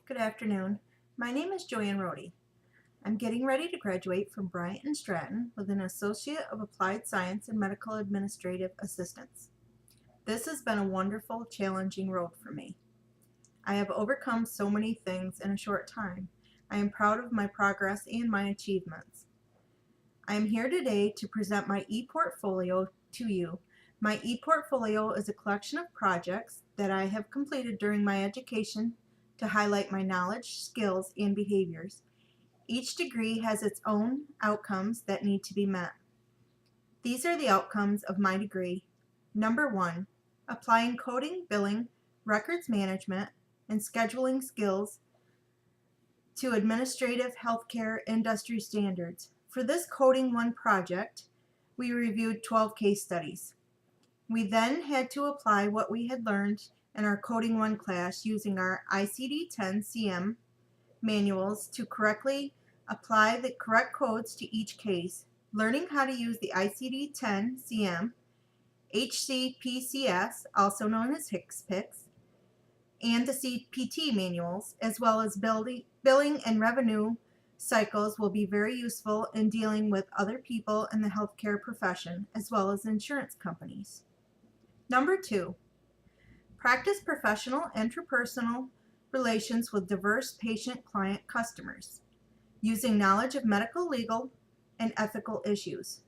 Good afternoon. My name is Joanne Rohde. I'm getting ready to graduate from Bryant and Stratton with an Associate of Applied Science in Medical Administrative Assistance. This has been a wonderful, challenging road for me. I have overcome so many things in a short time. I am proud of my progress and my achievements. I am here today to present my e-portfolio to you. My e-portfolio is a collection of projects that I have completed during my education to highlight my knowledge, skills, and behaviors. Each degree has its own outcomes that need to be met. These are the outcomes of my degree. Number 1, applying coding, billing, records management, and scheduling skills to administrative healthcare industry standards. For this Coding 1 project, we reviewed 12 case studies. We then had to apply what we had learned in our Coding 1 class using our ICD-10-CM manuals to correctly apply the correct codes to each case, learning how to use the ICD-10-CM, HCPCS, also known as HCPCS, and the CPT manuals, as well as billing and revenue cycles will be very useful in dealing with other people in the healthcare profession, as well as insurance companies. Number 2, practice professional interpersonal relations with diverse patient-client customers, using knowledge of medical, legal, and ethical issues.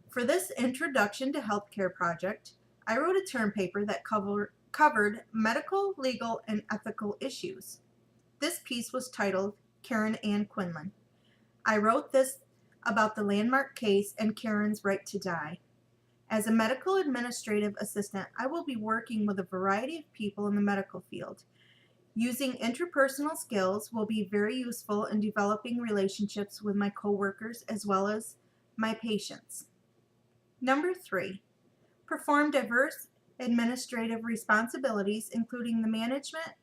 For this Introduction to Healthcare project, I wrote a term paper that covered medical, legal, and ethical issues. This piece was titled Karen Ann Quinlan. I wrote this about the landmark case and Karen's right to die. As a medical administrative assistant, I will be working with a variety of people in the medical field. Using interpersonal skills will be very useful in developing relationships with my coworkers as well as my patients. Number 3, perform diverse administrative responsibilities, including the management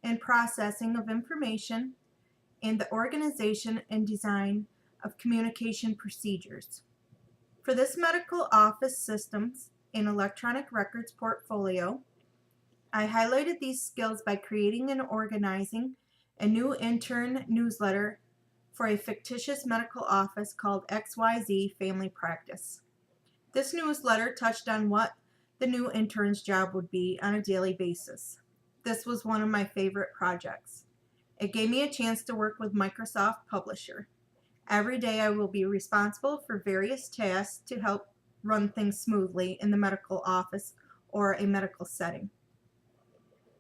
and processing of information and the organization and design of communication procedures. For this medical office systems and electronic records portfolio, I highlighted these skills by creating and organizing a new intern newsletter for a fictitious medical office called XYZ Family Practice. This newsletter touched on what the new intern's job would be on a daily basis. This was one of my favorite projects. It gave me a chance to work with Microsoft Publisher. Every day I will be responsible for various tasks to help run things smoothly in the medical office or a medical setting.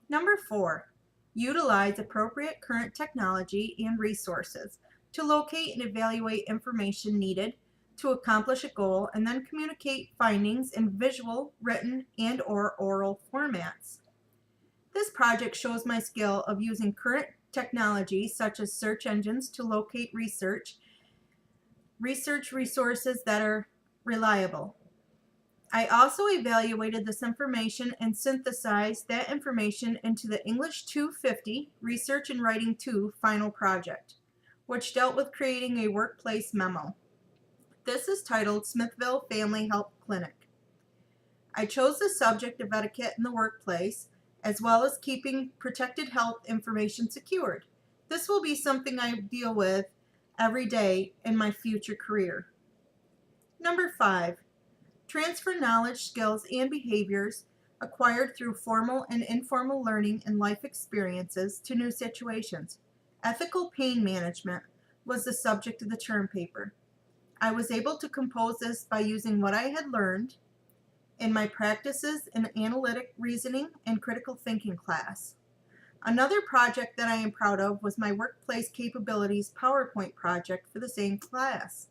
Number 4, utilize appropriate current technology and resources to locate and evaluate information needed to accomplish a goal and then communicate findings in visual, written, and/or oral formats. This project shows my skill of using current technology such as search engines to locate research resources that are reliable. I also evaluated this information and synthesized that information into the English 250 Research and Writing 2 final project, which dealt with creating a workplace memo. This is titled Smithville Family Health Clinic. I chose the subject of etiquette in the workplace, as well as keeping protected health information secured. This will be something I deal with every day in my future career. Number 5, transfer knowledge, skills, and behaviors acquired through formal and informal learning and life experiences to new situations. Ethical pain management was the subject of the term paper. I was able to compose this by using what I had learned in my practices in analytic reasoning and critical thinking class. Another project that I am proud of was my workplace capabilities PowerPoint project for the same class.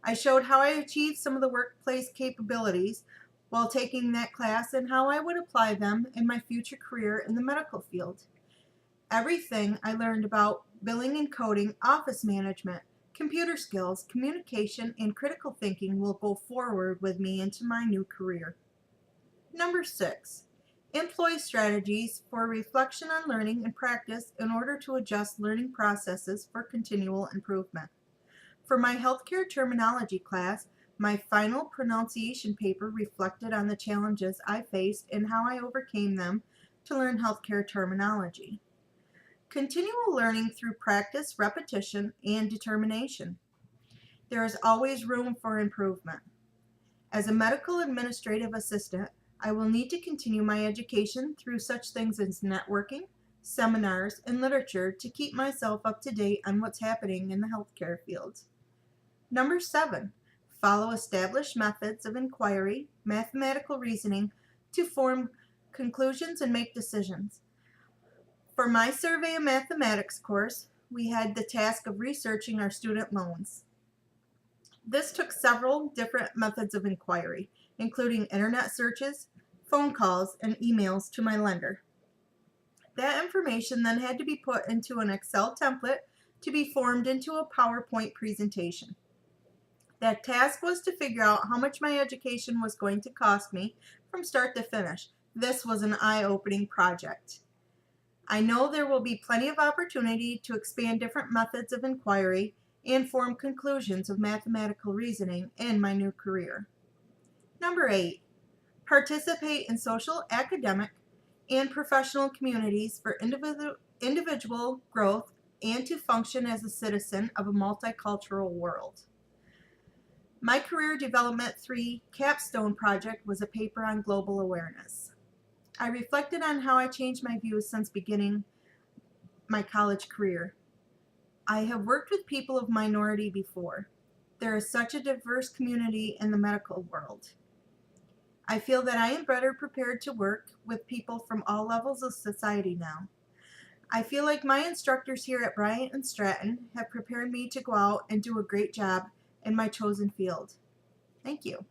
I showed how I achieved some of the workplace capabilities while taking that class and how I would apply them in my future career in the medical field. Everything I learned about billing and coding, office management, computer skills, communication, and critical thinking will go forward with me into my new career. Number 6, employ strategies for reflection on learning and practice in order to adjust learning processes for continual improvement. For my healthcare terminology class, my final pronunciation paper reflected on the challenges I faced and how I overcame them to learn healthcare terminology. Continual learning through practice, repetition, and determination. There is always room for improvement. As a medical administrative assistant, I will need to continue my education through such things as networking, seminars, and literature to keep myself up to date on what's happening in the healthcare field. Number 7, follow established methods of inquiry, mathematical reasoning to form conclusions and make decisions. For my survey of mathematics course, we had the task of researching our student loans. This took several different methods of inquiry, including internet searches, phone calls, and emails to my lender. That information then had to be put into an Excel template to be formed into a PowerPoint presentation. That task was to figure out how much my education was going to cost me from start to finish. This was an eye-opening project. I know there will be plenty of opportunity to expand different methods of inquiry and form conclusions of mathematical reasoning in my new career. Number 8, participate in social, academic, and professional communities for individual growth and to function as a citizen of a multicultural world. My Career Development 3 Capstone project was a paper on global awareness. I reflected on how I changed my views since beginning my college career. I have worked with people of minority before. There is such a diverse community in the medical world. I feel that I am better prepared to work with people from all levels of society now. I feel like my instructors here at Bryant and Stratton have prepared me to go out and do a great job in my chosen field. Thank you.